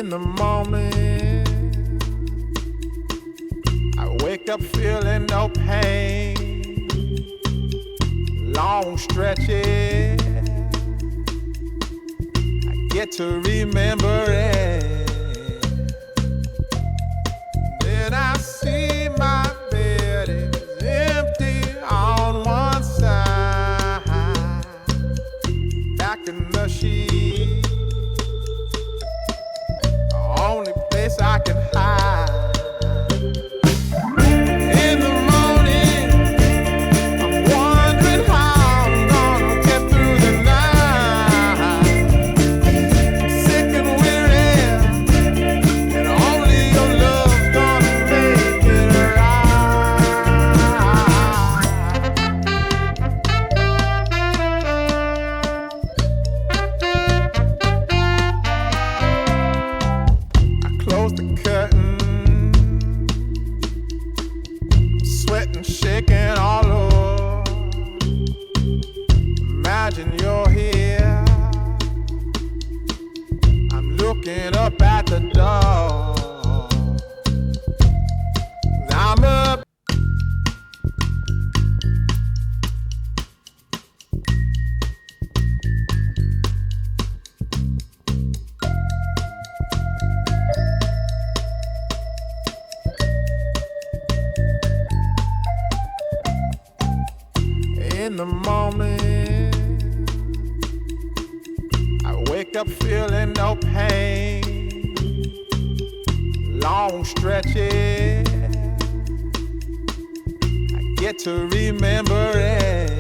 In the morning, I wake up feeling no pain. Long stretches, I get to remember it. Then I see my bed is empty on one side. Back in the sheet, only place I can hide. In the morning, I'm wondering how I'm gonna get through the night. Sick and weary, and only your love's gonna make it Close the curtain, sweating, shaking all over. Imagine you're here, I'm looking up at the door. I'm up. In the morning, I wake up feeling no pain. Long stretches, I get to remember it.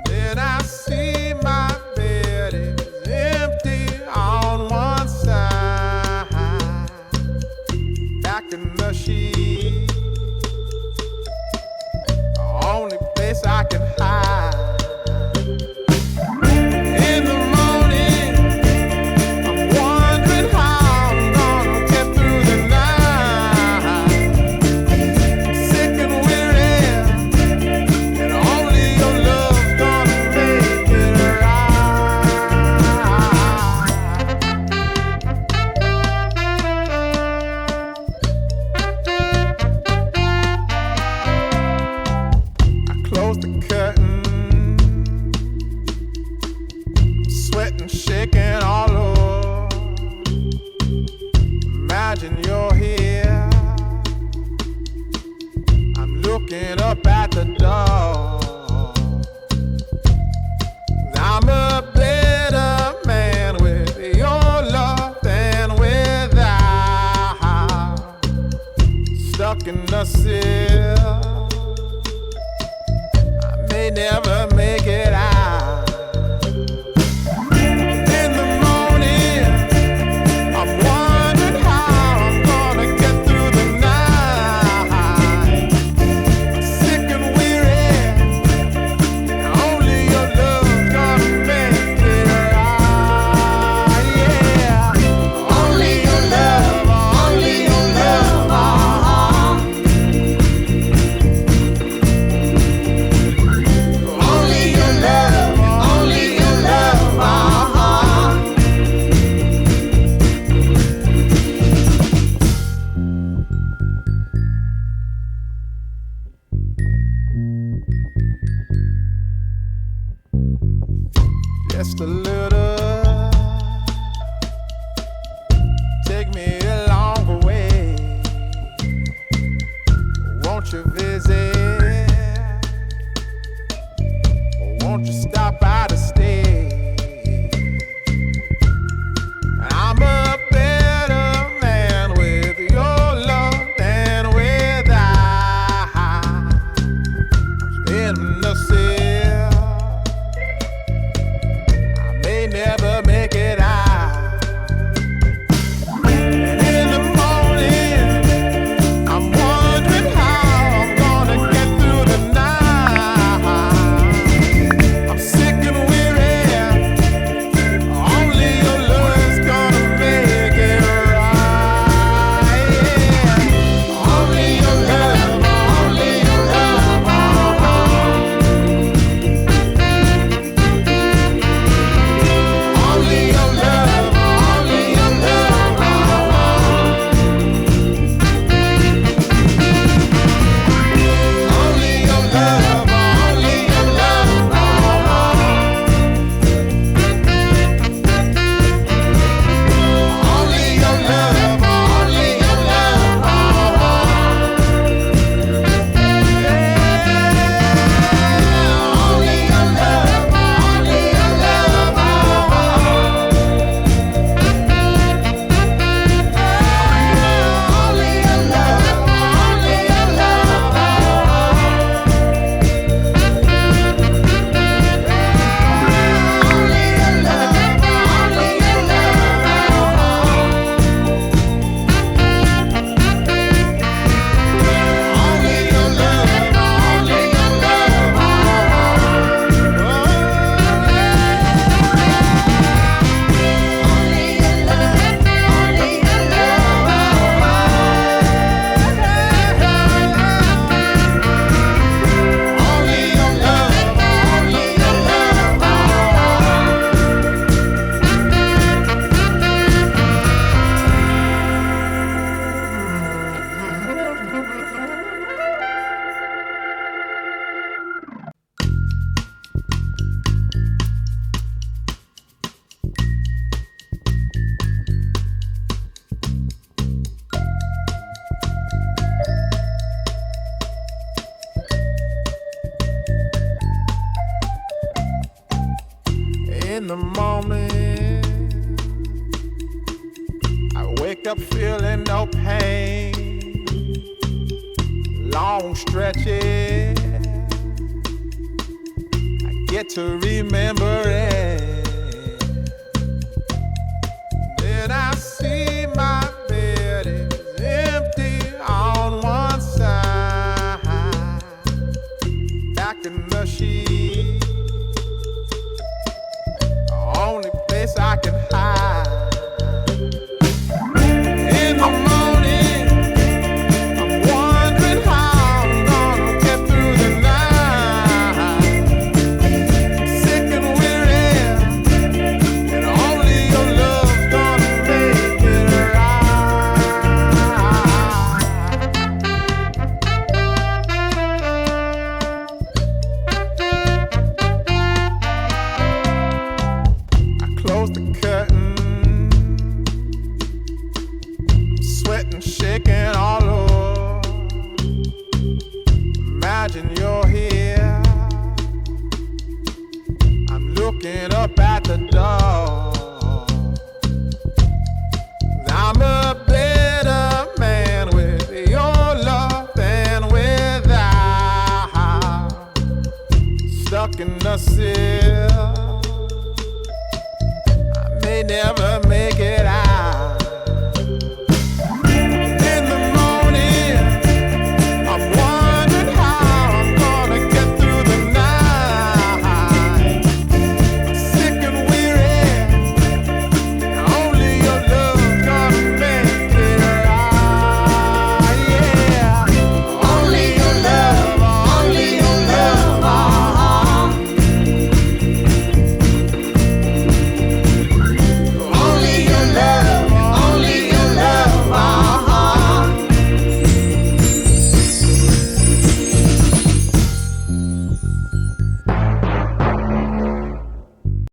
Then I see my bed is empty on one side. Back in the sheet, only place I can hide. In the morning, I'm wondering how I'm gonna get through the night. Sick and weary, and only your love's gonna make it Close the curtain, sweating, shaking all over. Imagine you're here, I'm looking up at the door. I'm a better man with your love than without. Stuck in the sill, may never make it out. In the morning, I'm wondering how I'm gonna get through the night. Sick and weary, and only your love's gonna make it right. Yeah, only your love, only your love. Only your love, only your love, Just a little, take me along the way. Won't you visit? Won't you stop by to stay? I'm a better man with your love than without. In the cell, I may never make it out. And in the morning, I'm wondering how I'm gonna get through the night. I'm sick and weary, In the morning, I wake up feeling no pain. Long stretches, I get to remember it. Then I see my bed is empty on one side. Back in the sheet, only place I can hide. In the morning, I'm wondering how I'm gonna get through the night. Sick and weary, and only your love's gonna make it close the curtain, sweating, shaking all over. Imagine you're here, I'm looking up at the door. I'm a better man with your love than without. Stuck in the cell, may never make